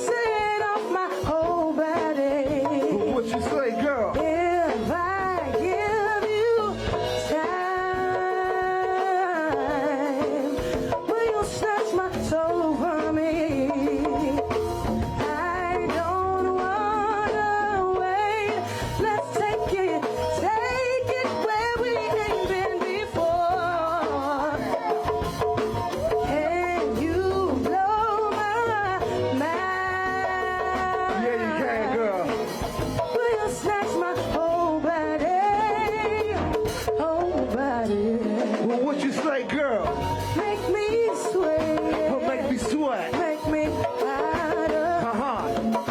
Set off my whole body. What you say, girl? If I give you time, will you search my soul for me? I don't wanna wait. Let's take it where we ain't been before. Can you blow my mind? Yeah, you can, girl. Will you snatch my whole body? Whole body. Well, what you say, girl? Make me sweat. Well, make me sweat. Make me harder. Uh-huh.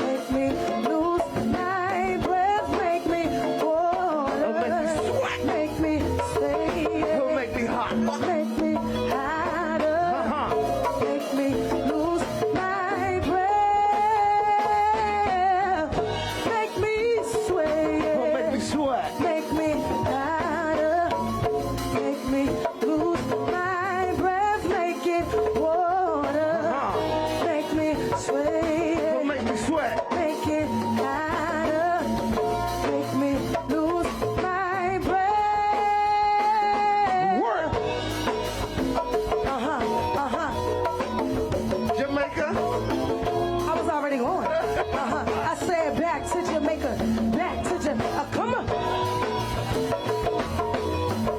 Make me lose my breath. Make me water. Make me sweat. Make me stay. Well, make me hot. Make me harder. Uh-huh. Make me lose my breath. Make me sweat. Well, make me sweat. Make me harder. Make me lose my breath. Make it water. Uh-huh. Make me Well, sweat. make me sweat. Make it harder. Make me lose my breath. Work. Jamaica. I was already going. I said back to Jamaica, back to Jamaica. Come on.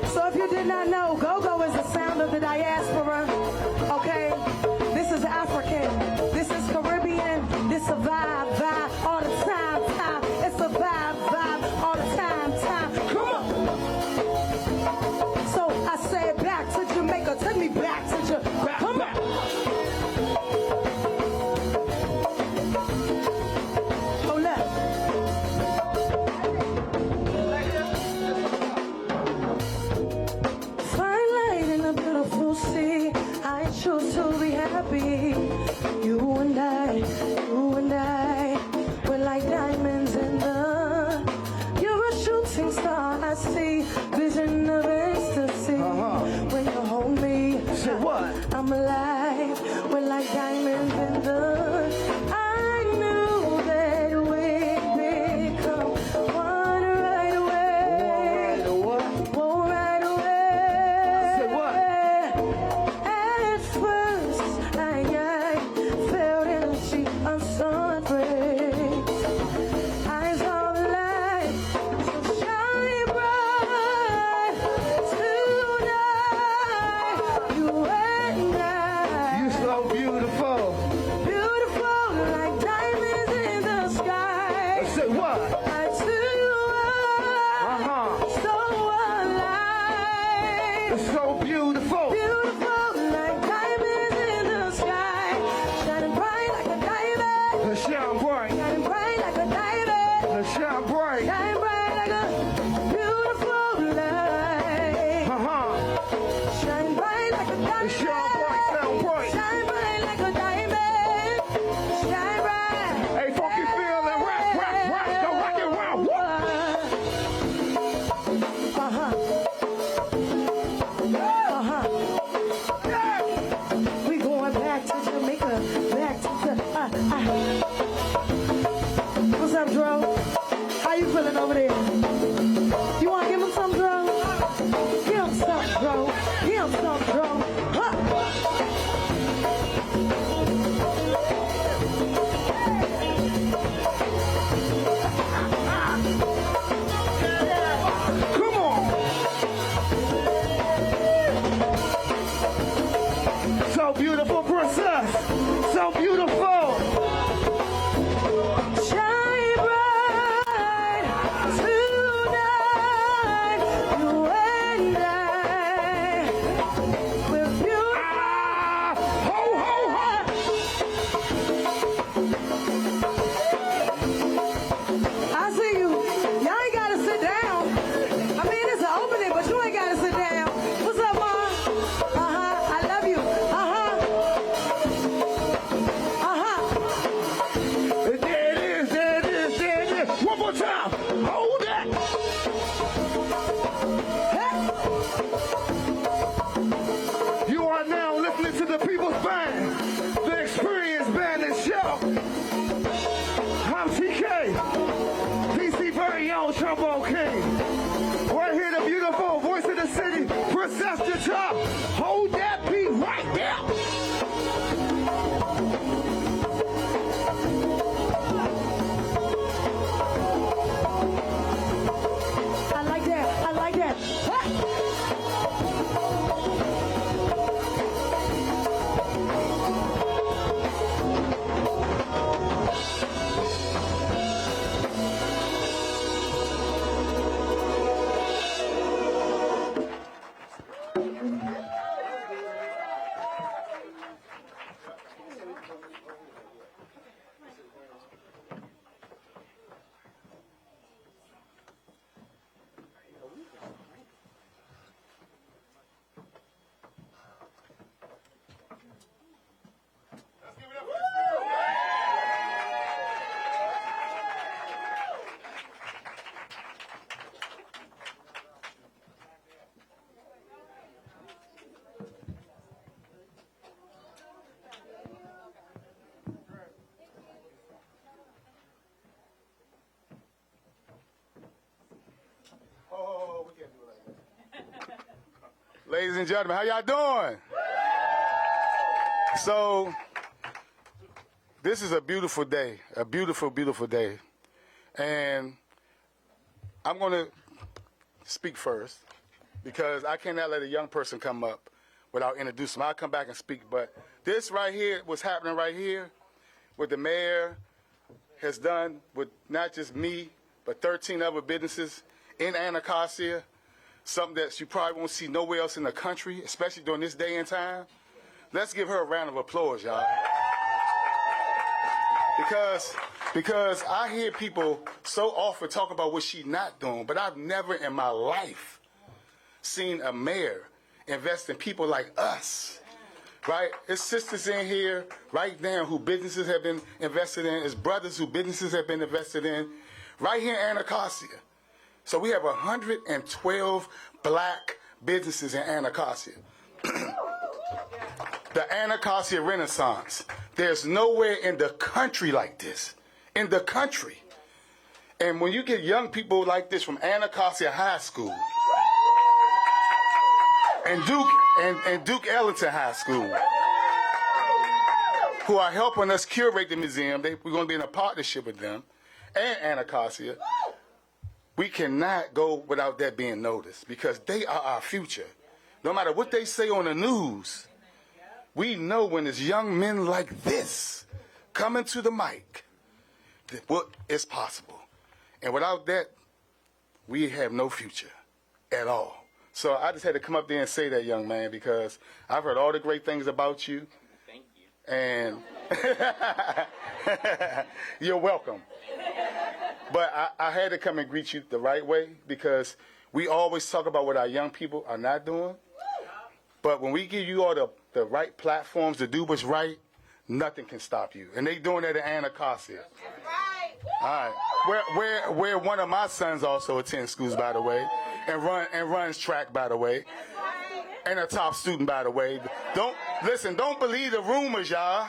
So if you did not know, go-go is the sound of the diaspora. Okay? This is African. This is Caribbean. This a vibe all the time. It's a vibe all the time. Come on. So I said back to Jamaica. Take me back to Jamaica. Come on. Hold up. Fine light in a beautiful sea. I choose to be happy. You and I, we're like diamonds in the. You're a shooting star. I see vision of ecstasy. When you hold me, Say what? I'm alive. We're like diamonds in the. I knew that we'd become one right away. What? Oh, right away. Say what? At first, I felt energy, I'm so afraid. Eyes on the light, so shine bright tonight. You and I, You so beautiful. beautiful like diamonds in the sky. Say what? I too Uh-huh. so alive. It's so beautiful. Beautiful like diamonds in the sky. Shining bright like a diamond. The shine bright. Shining bright like a diamond. The shine bright. Shine bright like a beautiful light. Uh-huh. Shine bright like a diamond. The shine bright, sound bright. Shine bright like a diamond. Shine bright. Hey, funky feeling. Rock, go rock and roll. What? We going back to Jamaica, back to What's up, Dro? How you feeling over there? You want to give him some, Dro? Give him some, Dro. Give him some, Dro. Huh. Come on. So beautiful, princess. So beautiful. Shine bright Michelle. I'm TK. DC very own trombone king. Right here, the beautiful voice of the city, Princess the Drop. Hold that beat right now. I like that. I like that. Ladies and gentlemen, how y'all doing? So, this is a beautiful day, a beautiful, beautiful day. And I'm going to speak first because I cannot let a young person come up without introducing them. I'll come back and speak, but this right here, what's happening right here, what the mayor has done with not just me, but 13 other businesses in Anacostia, something that you probably won't see nowhere else in the country, especially during this day and time. Let's give her a round of applause, y'all. Because I hear people so often talk about what she's not doing, but I've never in my life seen a mayor invest in people like us, right? There's sisters in here right now who businesses have been invested in. There's brothers who businesses have been invested in right here in Anacostia. So we have 112 black businesses in Anacostia. The Anacostia Renaissance. There's nowhere in the country like this. In the country. And when you get young people like this from Anacostia High School and Duke Ellington High School, who are helping us curate the museum, we're going to be in a partnership with them and Anacostia. We cannot go without that being noticed because they are our future. No matter what they say on the news, we know when it's young men like this coming to the mic, that what is possible. And without that, we have no future at all. So I just had to come up there and say that, young man, because I've heard all the great things about you. Thank you. And you're welcome. But I had to come and greet you the right way because we always talk about what our young people are not doing. But when we give you all the right platforms to do what's right, nothing can stop you. And they doing that at Anacostia. That's right. All right. Where one of my sons also attends schools, by the way, and runs track, by the way, and a top student, by the way. Don't believe the rumors, y'all.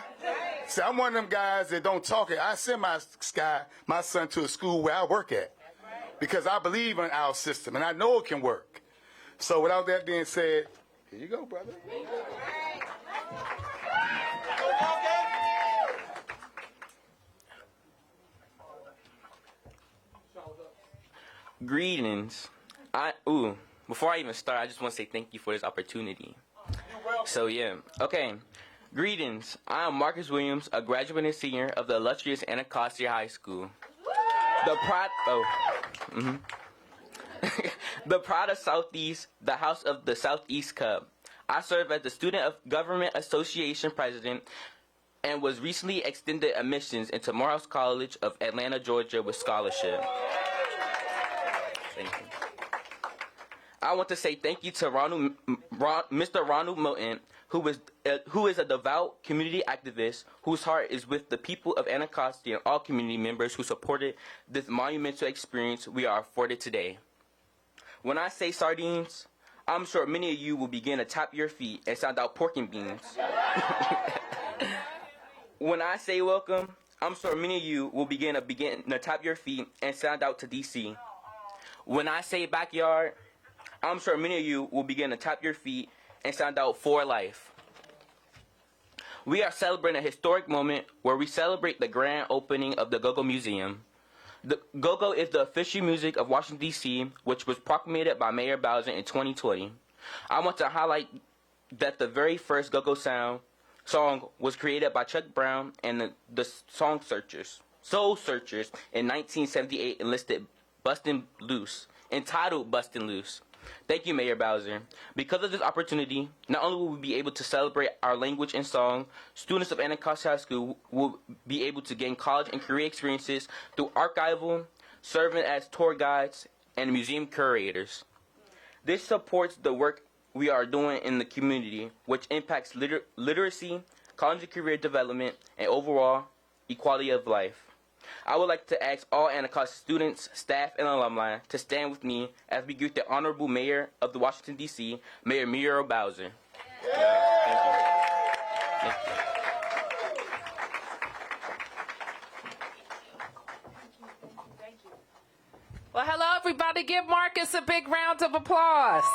See, I'm one of them guys that don't talk it. I send my son to a school where I work at because I believe in our system and I know it can work. So without that being said, here you go, brother. Greetings. Before I even start, I just want to say thank you for this opportunity. So yeah, okay. Greetings. I am Marcus Williams, a graduate and senior of the illustrious Anacostia High School. The Pride of Southeast, the House of the Southeast Cub. I serve as the Student of Government Association President and was recently extended admissions into Morehouse College of Atlanta, Georgia with scholarship. Thank you. I want to say thank you to Mr. Ronald Milton, who is a devout community activist whose heart is with the people of Anacostia and all community members who supported this monumental experience we are afforded today. When I say sardines, I'm sure many of you will begin to tap your feet and sound out pork and beans. When I say welcome, I'm sure many of you will begin to tap your feet and sound out to DC. When I say backyard, I'm sure many of you will begin to tap your feet and sound out for life. We are celebrating a historic moment where we celebrate the grand opening of the Go-Go Museum. The Go-Go is the official music of Washington, D.C., which was proclaimed by Mayor Bowser in 2020. I want to highlight that the very first Go-Go song was created by Chuck Brown and the Soul Searchers in 1978 and listed Bustin' Loose, entitled Bustin' Loose. Thank you, Mayor Bowser. Because of this opportunity, not only will we be able to celebrate our language and song, students of Anacostia High School will be able to gain college and career experiences through archival, serving as tour guides, and museum curators. This supports the work we are doing in the community, which impacts literacy, college and career development, and overall equality of life. I would like to ask all Anacostia students, staff, and alumni to stand with me as we greet the Honorable Mayor of the Washington, D.C., Mayor Muriel Bowser. Thank you. Thank you. Well, hello, everybody. Give Marcus a big round of applause.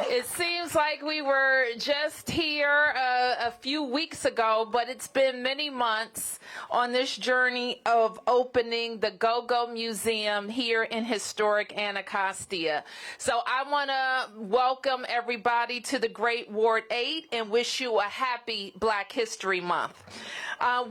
It seems like we were just here a few weeks ago, but it's been many months on this journey of opening the Go-Go Museum here in historic Anacostia. So I want to welcome everybody to the Great Ward 8 and wish you a happy Black History Month.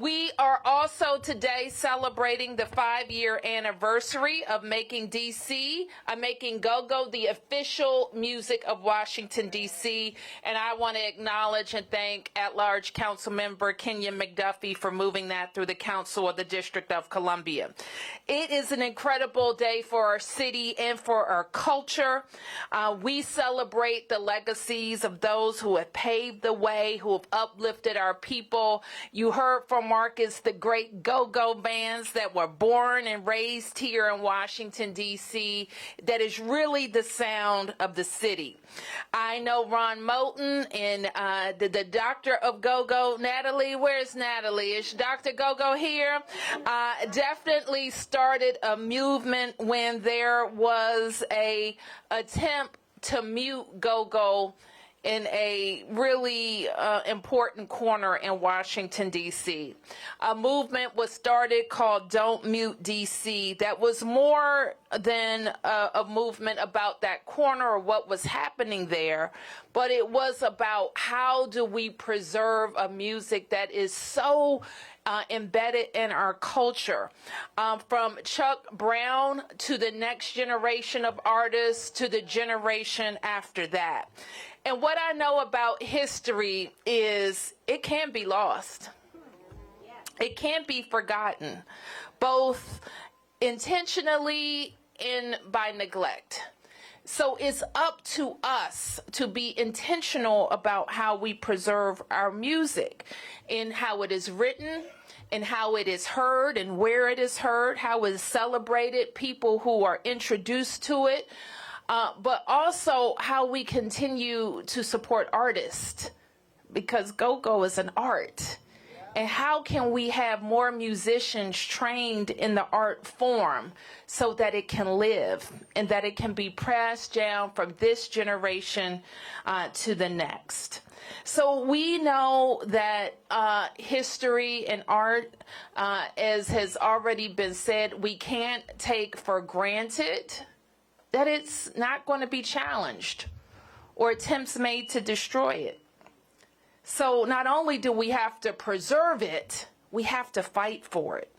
We are also today celebrating the 5-year anniversary of making Go-Go the official music of Washington, D.C., and I want to acknowledge and thank at-large council member Kenya McDuffie for moving that through the Council of the District of Columbia. It is an incredible day for our city and for our culture. We celebrate the legacies of those who have paved the way, who have uplifted our people. You heard from Marcus the great go-go bands that were born and raised here in Washington, D.C., that is really the sound of the city. I know Ron Moulton and the doctor of go-go, Natalie. Where's Natalie? Is Dr. Go-Go here? Definitely started a movement when there was a attempt to mute go-go in a really important corner in Washington, D.C. A movement was started called Don't Mute D.C. that was more than a movement about that corner or what was happening there, but it was about how do we preserve a music that is so embedded in our culture, from Chuck Brown to the next generation of artists to the generation after that. And what I know about history is it can be lost. It can't be forgotten, both intentionally and by neglect. So it's up to us to be intentional about how we preserve our music, in how it is written, and how it is heard, and where it is heard, how it is celebrated, people who are introduced to it, but also how we continue to support artists, because go-go is an art. And how can we have more musicians trained in the art form so that it can live and that it can be passed down from this generation to the next? So we know that history and art, as has already been said, we can't take for granted that it's not going to be challenged or attempts made to destroy it. So not only do we have to preserve it, we have to fight for it.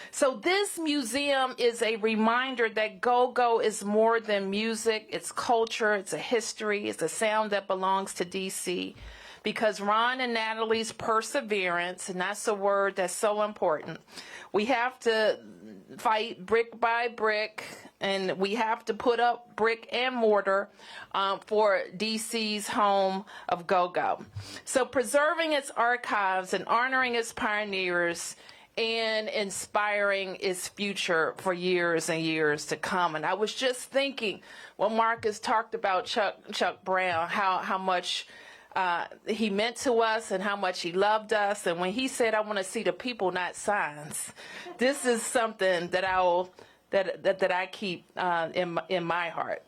So this museum is a reminder that go-go is more than music, it's culture, it's a history, it's a sound that belongs to DC. Because Ron and Natalie's perseverance, and that's a word that's so important, we have to fight brick by brick, and we have to put up brick and mortar for DC's home of go-go. So preserving its archives and honoring its pioneers and inspiring its future for years and years to come. And I was just thinking, when Marcus talked about Chuck Brown, how much he meant to us and how much he loved us. And when he said, "I want to see the people, not signs," this is something that I keep in my heart.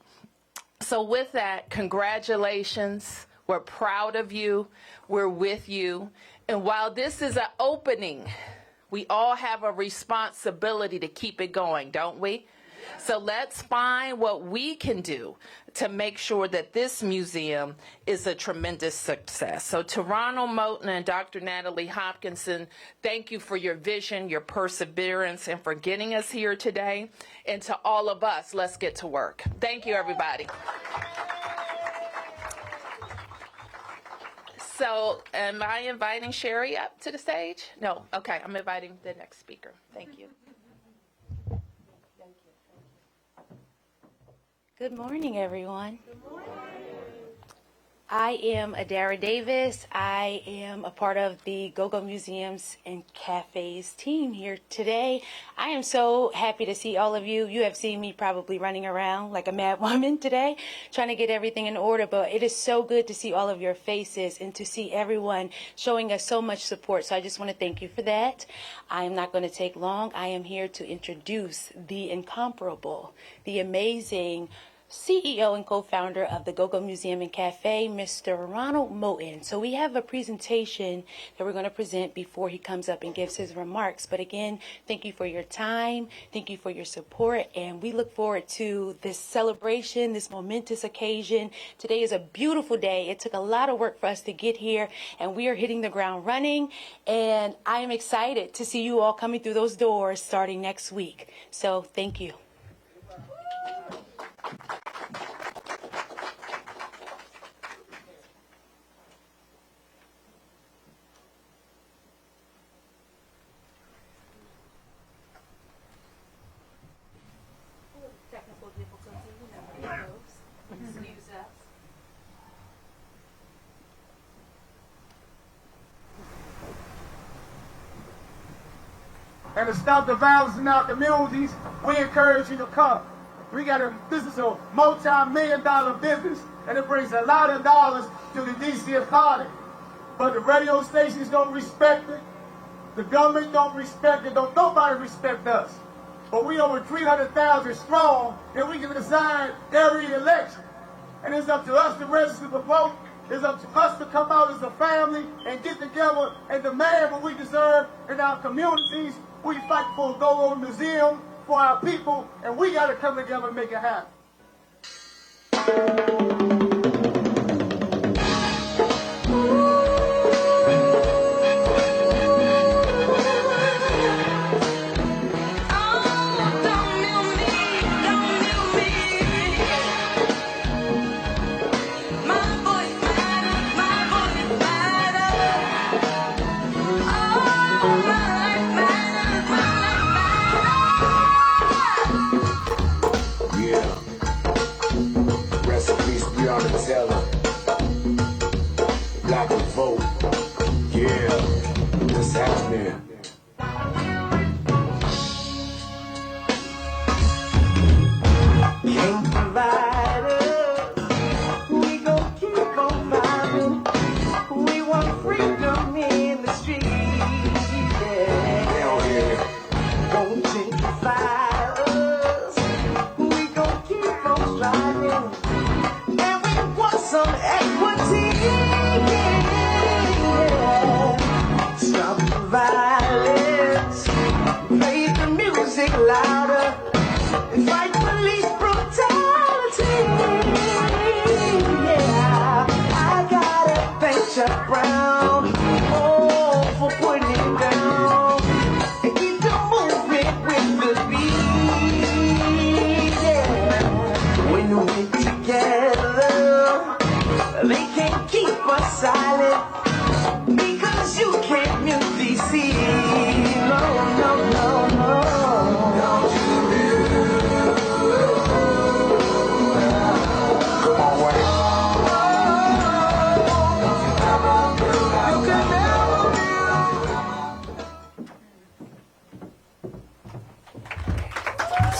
So with that, congratulations. We're proud of you. We're with you. And while this is an opening, we all have a responsibility to keep it going, don't we? So let's find what we can do to make sure that this museum is a tremendous success. So to Ronald Moten and Dr. Natalie Hopkinson, thank you for your vision, your perseverance, and for getting us here today. And to all of us, let's get to work. Thank you, everybody. So am I inviting Sherry up to the stage? No. Okay, I'm inviting the next speaker. Thank you. Good morning, everyone. Good morning. I am Adara Davis. I am a part of the Go-Go Museums and Cafes team here today. I am so happy to see all of you. You have seen me probably running around like a mad woman today, trying to get everything in order, but it is so good to see all of your faces and to see everyone showing us so much support. So I just want to thank you for that. I am not going to take long. I am here to introduce the incomparable, the amazing CEO and co-founder of the Go-Go Museum and Cafe, Mr. Ronald Moten. So we have a presentation that we're going to present before he comes up and gives his remarks. But again, thank you for your time. Thank you for your support. And we look forward to this celebration, this momentous occasion. Today is a beautiful day. It took a lot of work for us to get here, and we are hitting the ground running. And I am excited to see you all coming through those doors starting next week. So thank you. And to stop the violence in our communities, we encourage you to come. This is a multi-million-dollar business, and it brings a lot of dollars to the DC economy. But the radio stations don't respect it. The government don't respect it. Don't nobody respect us. But we over 300,000 strong, and we can decide every election. And it's up to us to register to vote. It's up to us to come out as a family and get together and demand what we deserve in our communities. We fight for a Go-Go Museum for our people, and we got to come together and make it happen.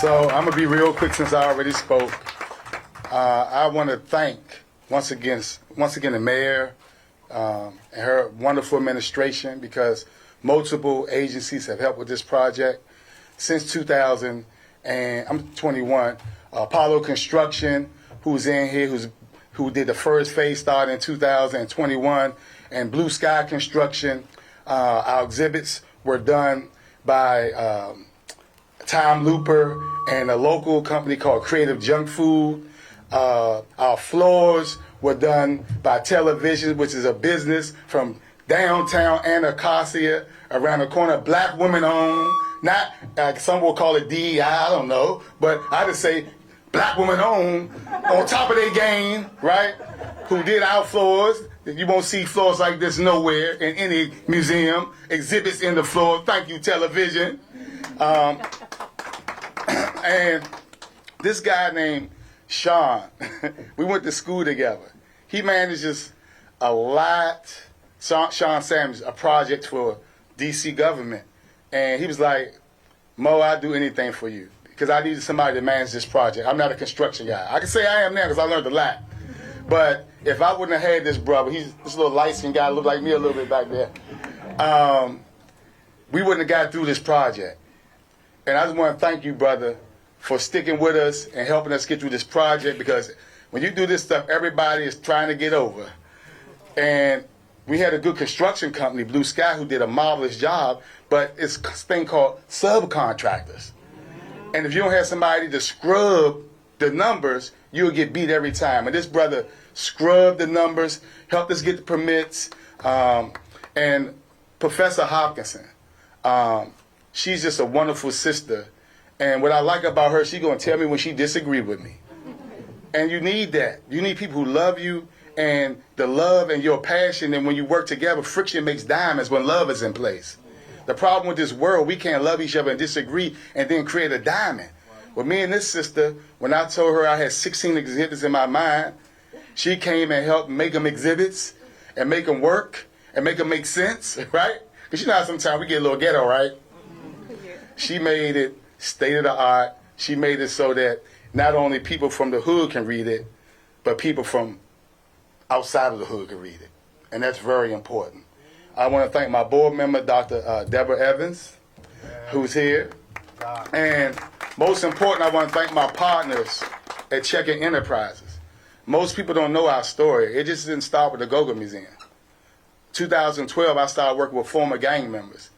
So I'm gonna be real quick since I already spoke. I want to thank once again the mayor, and her wonderful administration, because multiple agencies have helped with this project since 2000. And I'm 21. Apollo Construction, who's in here, who did the first phase, started in 2021, and Blue Sky Construction. Our exhibits were done by Tom Looper and a local company called Creative Junk Food. Our floors were done by Television, which is a business from downtown Anacostia, around the corner, black women owned. Not, some will call it DEI, I don't know, but I just say black women owned, on top of their game, right? Who did our floors. You won't see floors like this nowhere in any museum. Exhibits in the floor. Thank you, Television. And this guy named Sean, we went to school together. He manages a lot, Sean Sanders, a project for DC government. And he was like, Mo, I'd do anything for you because I needed somebody to manage this project. I'm not a construction guy. I can say I am now because I learned a lot. But if I wouldn't have had this brother, he's this little light-skinned guy, looked like me a little bit back there, we wouldn't have got through this project. And I just want to thank you, brother, for sticking with us and helping us get through this project, because when you do this stuff, everybody is trying to get over. And we had a good construction company, Blue Sky, who did a marvelous job, but it's a thing called subcontractors. And if you don't have somebody to scrub the numbers, you'll get beat every time. And this brother scrubbed the numbers, helped us get the permits. And Professor Hopkinson, she's just a wonderful sister. And what I like about her, she's going to tell me when she disagrees with me. And you need that. You need people who love you, and the love and your passion, and when you work together, friction makes diamonds when love is in place. The problem with this world, we can't love each other and disagree and then create a diamond. Well, me and this sister, when I told her I had 16 exhibits in my mind, she came and helped make them exhibits and make them work and make them make sense, right? Because you know how sometimes we get a little ghetto, right? She made it state of the art. She made it so that not only people from the hood can read it, but people from outside of the hood can read it. And that's very important. I want to thank my board member, Dr. Deborah Evans, who's here. And most important, I want to thank my partners at Check-In Enterprises. Most people don't know our story. It just didn't start with the Go-Go Museum. 2012, I started working with former gang members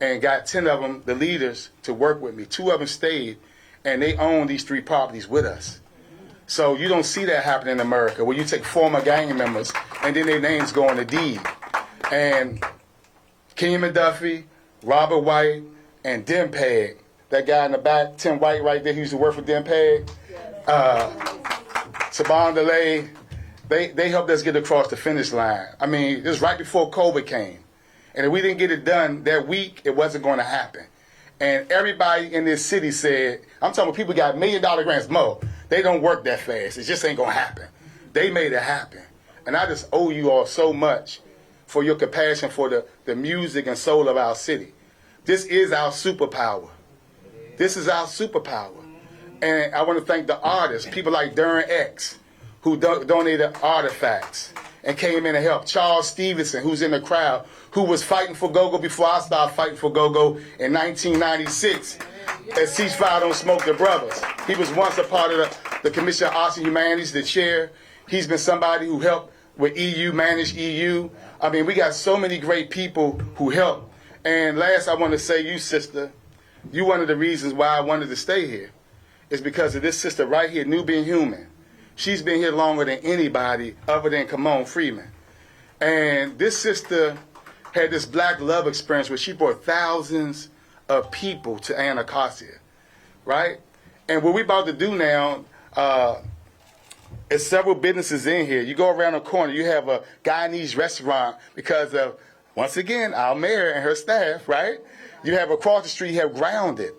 and got 10 of them, the leaders, to work with me. 2 of them stayed, and they own these 3 properties with us. So you don't see that happen in America, where you take former gang members and then their names go on the deed. And Kenyon Duffy, Robert White, and Dempeg, that guy in the back, Tim White right there, he used to work for Dempeg, Saban DeLay, they helped us get across the finish line. I mean, it was right before COVID came. And if we didn't get it done that week, it wasn't going to happen. And everybody in this city said, I'm talking about people got $1 million grants, Mo, they don't work that fast. It just ain't going to happen. They made it happen. And I just owe you all so much for your compassion for the music and soul of our city. This is our superpower. This is our superpower. And I want to thank the artists, people like Darren X, who donated artifacts and came in and helped. Charles Stevenson, who's in the crowd, who was fighting for Go-Go before I started fighting for Go-Go in 1996 at Ceasefire Don't Smoke the Brothers. He was once a part of the Commission on Arts and Humanities, the chair. He's been somebody who helped with EU, manage EU. I mean, we got so many great people who help. And last, I want to say, you, sister, you one of the reasons why I wanted to stay here is because of this sister right here, Nubian Human. She's been here longer than anybody other than Kamon Freeman. And this sister had this black love experience where she brought thousands of people to Anacostia, right? And what we're about to do now, there's several businesses in here. You go around the corner, you have a Guyanese restaurant because of, once again, our mayor and her staff, right? You have across the street, you have Grounded.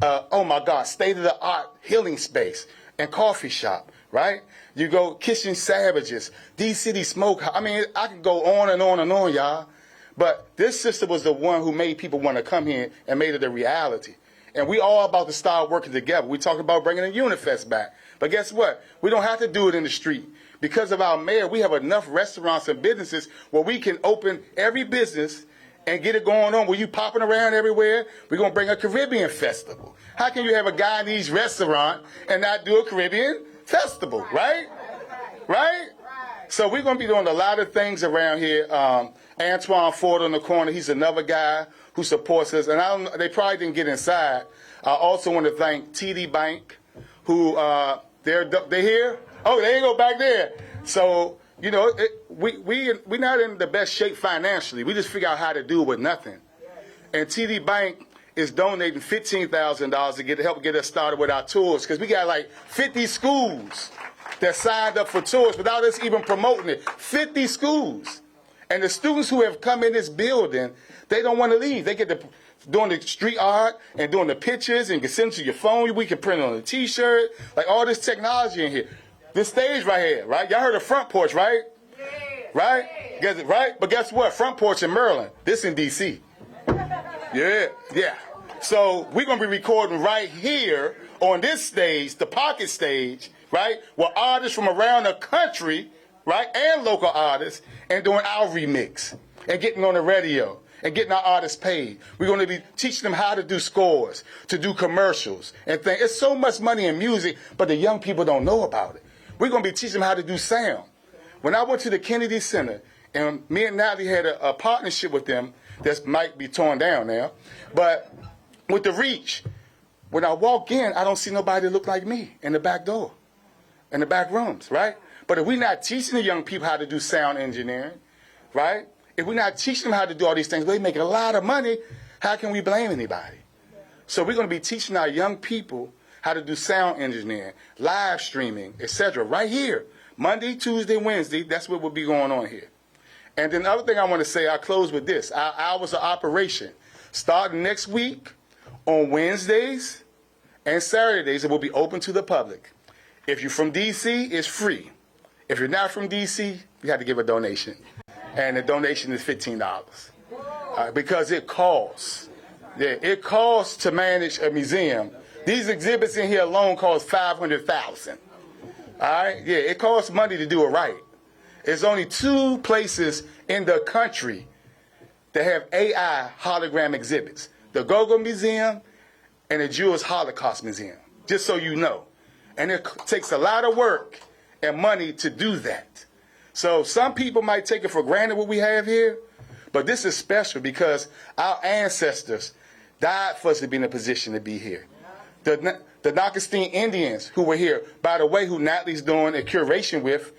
Oh my God, state-of-the-art healing space and coffee shop, right? You go Kitchen Savages, D-City Smoke. I mean, I can go on and on and on, y'all. But this sister was the one who made people want to come here and made it a reality. And we all about to start working together. We talked about bringing the Unifest back. But guess what? We don't have to do it in the street because of our mayor, we have enough restaurants and businesses where we can open every business and get it going on. Where you popping around everywhere, we're going to bring a Caribbean festival. How can you have a Guyanese restaurant and not do a Caribbean festival, right? Right? So we're going to be doing a lot of things around here. Antoine Ford on the corner, he's another guy who supports us. And they probably didn't get inside. I also want to thank TD Bank, who, they're here. Oh, they go back there. So, you know, we're not in the best shape financially. We just figure out how to do it with nothing. And TD Bank is donating $15,000 to help get us started with our tours, because we got like 50 schools that signed up for tours without us even promoting it. 50 schools. And the students who have come in this building, they don't want to leave. They get to doing the street art and doing the pictures and can send it to your phone. We can print it on a T-shirt, like all this technology in here. This stage right here, right? Y'all heard of Front Porch, right? Yeah. Right? Yeah. Right? But guess what? Front Porch in Maryland. This in D.C. Yeah. So we're going to be recording right here on this stage, the Pocket Stage, right? With artists from around the country, right? And local artists, and doing our remix and getting on the radio and getting our artists paid. We're going to be teaching them how to do scores, to do commercials and things. It's so much money in music, but the young people don't know about it. We're going to be teaching them how to do sound. When I went to the Kennedy Center, and me and Natalie had a partnership with them that might be torn down now, but with the Reach, when I walk in, I don't see nobody that look like me in the back door, in the back rooms, right? But if we're not teaching the young people how to do sound engineering, right? If we're not teaching them how to do all these things, they make a lot of money, how can we blame anybody? So we're going to be teaching our young people how to do sound engineering, live streaming, etc. right here. Monday, Tuesday, Wednesday, that's what will be going on here. And then the other thing I want to say, I'll close with this. Our hours of operation, starting next week on Wednesdays and Saturdays, it will be open to the public. If you're from D.C., it's free. If you're not from D.C., you have to give a donation. And the donation is $15. Because it costs. Yeah, it costs to manage a museum. These exhibits in here alone cost $500,000. All right? Yeah, it costs money to do it right. There's only 2 places in the country that have AI hologram exhibits. The Go-Go Museum and the Jewish Holocaust Museum, just so you know. And it takes a lot of work and money to do that. So some people might take it for granted what we have here, but this is special because our ancestors died for us to be in a position to be here. The Nacastine Indians who were here, by the way, who Natalie's doing a curation with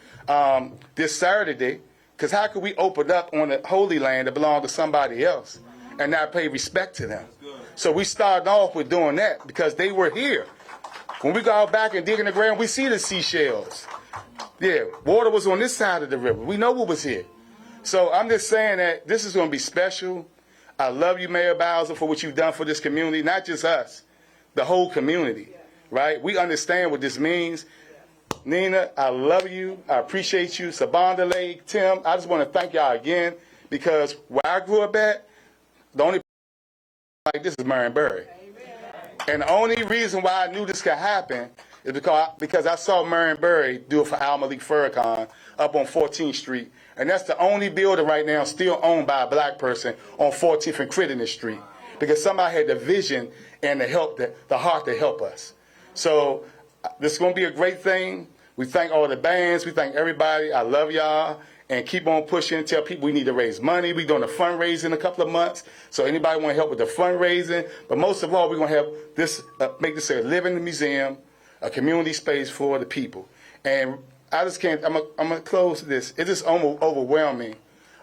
this Saturday, because how could we open up on the Holy Land that belonged to somebody else and not pay respect to them? So we started off with doing that because they were here. When we go out back and dig in the ground, we see the seashells. Yeah, water was on this side of the river. We know what was here. So I'm just saying that this is going to be special. I love you, Mayor Bowser, for what you've done for this community, not just us, the whole community, right? We understand what this means. Nina, I love you. I appreciate you. Sabandale, Tim, I just want to thank y'all again because where I grew up at, the only like this is Marion-Barry. And the only reason why I knew this could happen is because I saw Marion-Barry do it for Al Malik Farrakhan up on 14th Street. And that's the only building right now still owned by a black person on 14th and Crittenden Street. Because somebody had the vision and the heart to help us. So this is going to be a great thing. We thank all the bands. We thank everybody. I love y'all. And keep on pushing. Tell people we need to raise money. We're doing a fundraising in a couple of months. So anybody want to help with the fundraising. But most of all, we're going to have this, make this a living museum, a community space for the people. And I just can't, I'm going to close this. It's just overwhelming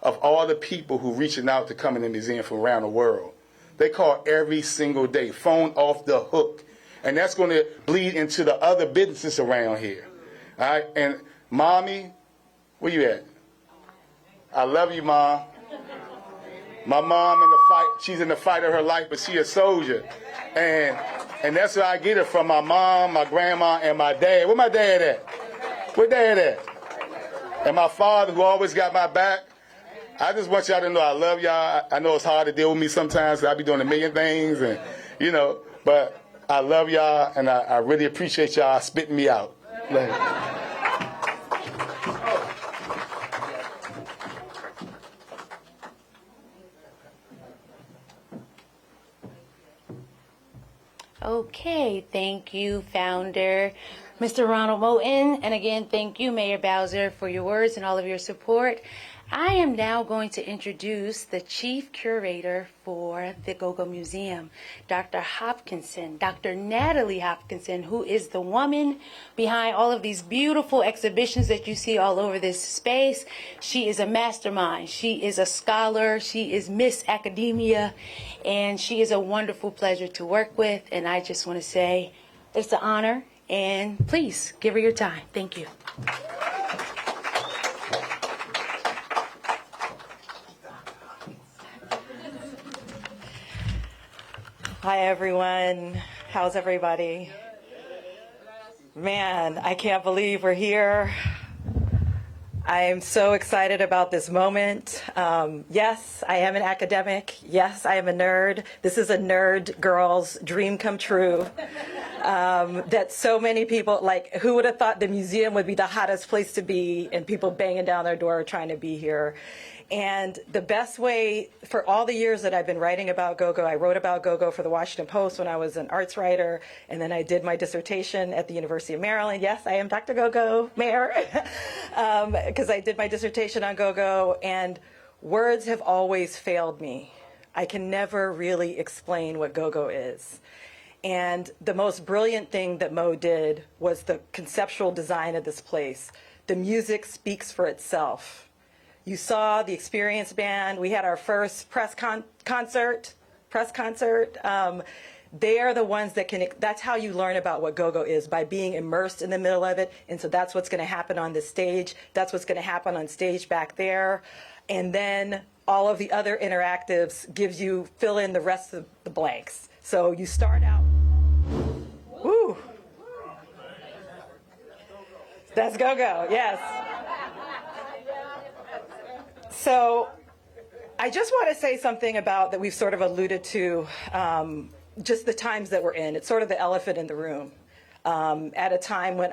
of all the people who reaching out to come in the museum from around the world. They call every single day, phone off the hook. And that's going to bleed into the other businesses around here. All right? And Mommy, where you at? I love you, Mom. My mom in the fight, she's in the fight of her life, but she a soldier. And that's where I get it from, my mom, my grandma, and my dad. Where my dad at? Where dad at? And my father, who always got my back. I just want y'all to know I love y'all. I know it's hard to deal with me sometimes, because I be doing a million things, and but I love y'all, and I really appreciate y'all spitting me out. Okay, thank you, founder, Mr. Ronald Moten. And again, thank you, Mayor Bowser, for your words and all of your support. I am now going to introduce the chief curator for the Go-Go Museum, Dr. Hopkinson, Dr. Natalie Hopkinson, who is the woman behind all of these beautiful exhibitions that you see all over this space. She is a mastermind. She is a scholar. She is Miss Academia, and she is a wonderful pleasure to work with. And I just want to say it's an honor, and please give her your time. Thank you. Hi, everyone. How's everybody? Man, I can't believe we're here. I am so excited about this moment. Yes, I am an academic. Yes, I am a nerd. This is a nerd girl's dream come true. That so many people, like, who would have thought the museum would be the hottest place to be and people banging down their door trying to be here. And the best way, for all the years that I've been writing about Go-Go, I wrote about Go-Go for the Washington Post when I was an arts writer, and then I did my dissertation at the University of Maryland. Yes, I am Dr. Go-Go, Mayor, because I did my dissertation on Go-Go, and words have always failed me. I can never really explain what Go-Go is. And the most brilliant thing that Mo did was the conceptual design of this place. The music speaks for itself. You saw the Experience Band. We had our first press concert. They are the ones that can, that's how you learn about what Go-Go is, by being immersed in the middle of it. And so that's what's going to happen on this stage. That's what's going to happen on stage back there. And then all of the other interactives gives you, fill in the rest of the blanks. So you start out, woo. That's Go-Go, yes. So I just want to say something about that we've sort of alluded to, just the times that we're in. It's sort of the elephant in the room. At a time when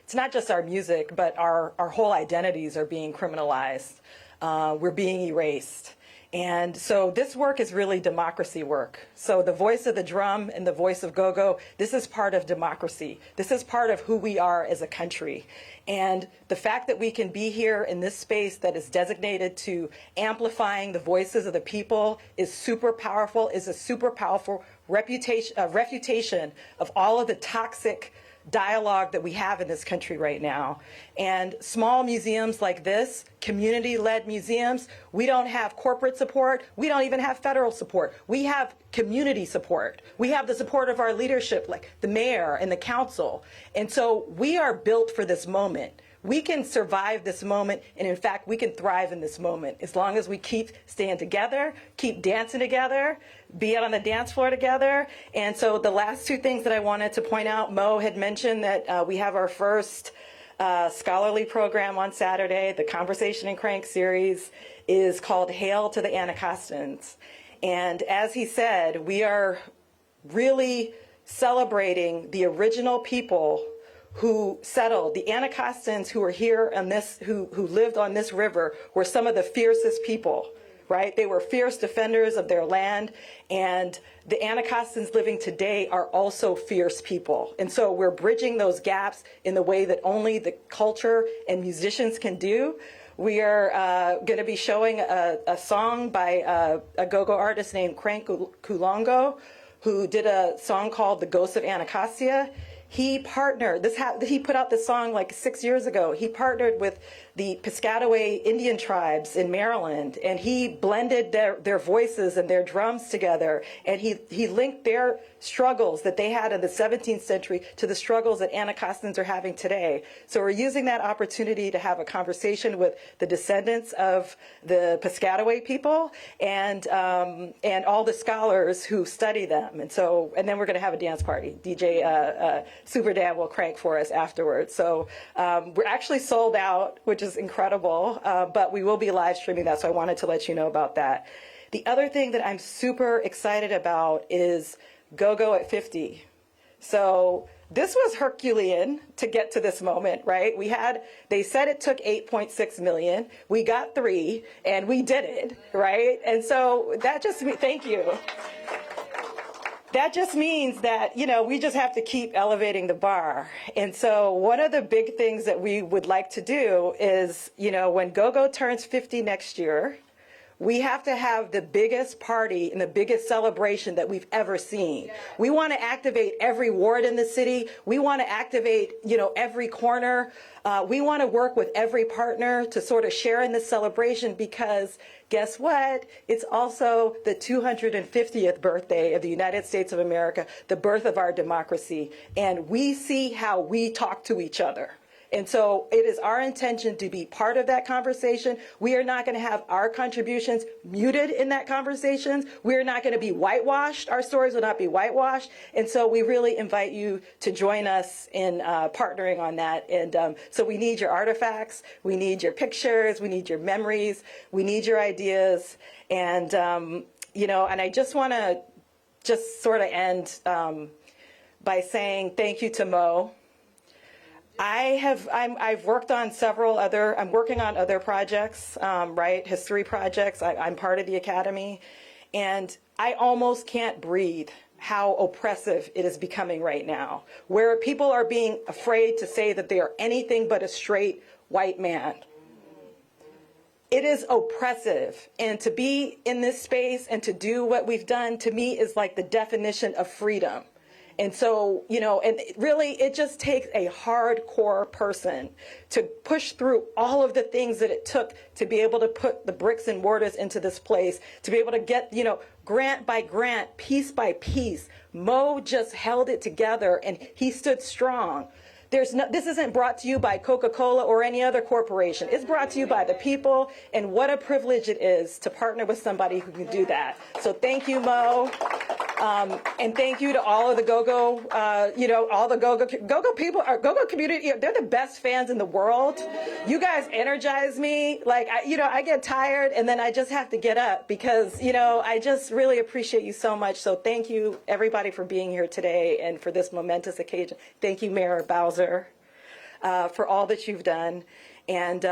it's not just our music, but our whole identities are being criminalized. We're being erased. And so this work is really democracy work. So the voice of the drum and the voice of Go-Go, this is part of democracy. This is part of who we are as a country. And the fact that we can be here in this space that is designated to amplifying the voices of the people is super powerful, is a super powerful refutation of all of the toxic dialogue that we have in this country right now. And small museums like this, community-led museums, we don't have corporate support. We don't even have federal support. We have community support. We have the support of our leadership, like the mayor and the council. And so we are built for this moment. We can survive this moment, and in fact, we can thrive in this moment as long as we keep staying together, keep dancing together, be out on the dance floor together. And so the last two things that I wanted to point out, Mo had mentioned that we have our first scholarly program on Saturday. The Conversation in Crank series is called Hail to the Anacostans. And as he said, we are really celebrating the original people who settled. The Anacostans who were here on this, who lived on this river, were some of the fiercest people, right? They were fierce defenders of their land, and the Anacostans living today are also fierce people. And so we're bridging those gaps in the way that only the culture and musicians can do. We are going to be showing a song by a go-go artist named Crank Kulongo, who did a song called The Ghost of Anacostia. He partnered, he put out this song like 6 years ago. He partnered with the Piscataway Indian tribes in Maryland, and he blended their voices and their drums together, and he linked their struggles that they had in the 17th century to the struggles that Anacostans are having today. So we're using that opportunity to have a conversation with the descendants of the Piscataway people and all the scholars who study them. And then we're going to have a dance party. DJ Super Dan will crank for us afterwards. So we're actually sold out, which is incredible, but we will be live streaming that, so I wanted to let you know about that. The other thing that I'm super excited about is Go-Go at 50. So this was Herculean to get to this moment, right? They said it took 8.6 million. We got 3, and we did it, right? And so that just, thank you. that just means that, we just have to keep elevating the bar. And so one of the big things that we would like to do is, when GoGo turns 50 next year, we have to have the biggest party and the biggest celebration that we've ever seen. We want to activate every ward in the city. We want to activate, every corner. We want to work with every partner to sort of share in this celebration because guess what? It's also the 250th birthday of the United States of America, the birth of our democracy. And we see how we talk to each other. And so it is our intention to be part of that conversation. We are not going to have our contributions muted in that conversation. We're not going to be whitewashed. Our stories will not be whitewashed. And so we really invite you to join us in partnering on that. And so we need your artifacts. We need your pictures. We need your memories. We need your ideas. And, and I just want to just sort of end by saying thank you to Mo. I've worked on I'm working on other projects, history projects. I'm part of the Academy, and I almost can't breathe how oppressive it is becoming right now, where people are being afraid to say that they are anything but a straight white man. It is oppressive, and to be in this space and to do what we've done, to me, is like the definition of freedom. And so, and really it just takes a hardcore person to push through all of the things that it took to be able to put the bricks and mortars into this place, to be able to get, grant by grant, piece by piece. Mo just held it together and he stood strong. This isn't brought to you by Coca-Cola or any other corporation. It's brought to you by the people, and what a privilege it is to partner with somebody who can do that. So thank you, Mo. And thank you to all of the GoGo, all the GoGo people, GoGo community. They're the best fans in the world. You guys energize me. Like, I get tired and then I just have to get up because, I just really appreciate you so much. So thank you, everybody, for being here today and for this momentous occasion. Thank you, Mayor Bowser, for all that you've done. And,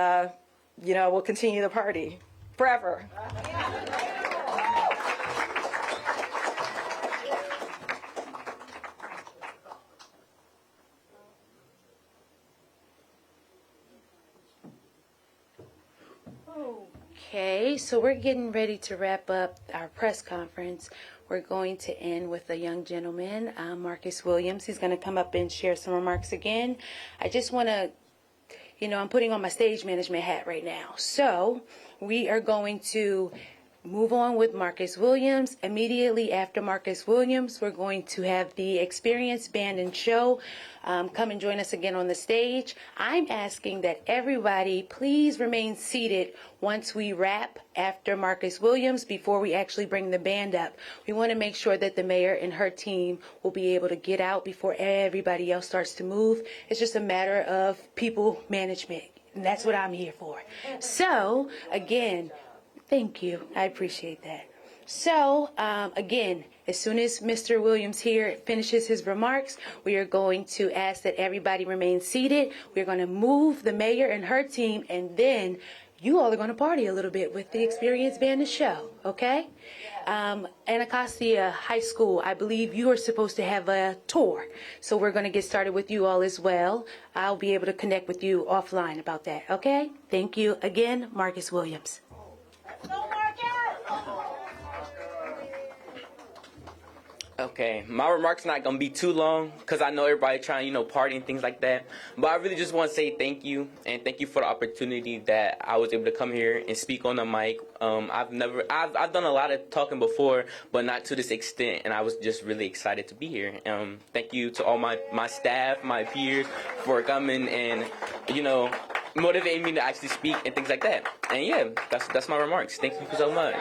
we'll continue the party forever. Okay, so we're getting ready to wrap up our press conference. We're going to end with a young gentleman, Marcus Williams. He's going to come up and share some remarks again. I just want to, I'm putting on my stage management hat right now. So we are going to move on with Marcus Williams. Immediately after Marcus Williams, we're going to have the Experience Band and Show come and join us again on the stage. I'm asking that everybody please remain seated once we wrap after Marcus Williams before we actually bring the band up. We want to make sure that the mayor and her team will be able to get out before everybody else starts to move. It's just a matter of people management, and that's what I'm here for. So, again, thank you. I appreciate that. So, again, as soon as Mr. Williams here finishes his remarks, we are going to ask that everybody remain seated. We're going to move the mayor and her team, and then you all are going to party a little bit with the Experience Band and Show, okay? Anacostia High School, I believe you are supposed to have a tour. So we're going to get started with you all as well. I'll be able to connect with you offline about that, okay? Thank you again, Marcus Williams. Okay, my remarks not gonna be too long because I know everybody trying, party and things like that. But I really just want to say thank you, and thank you for the opportunity that I was able to come here and speak on the mic. I've done a lot of talking before, but not to this extent, and I was just really excited to be here. Thank you to all my staff, my peers for coming and motivating me to actually speak and things like that. And yeah, that's my remarks. Thank you so much.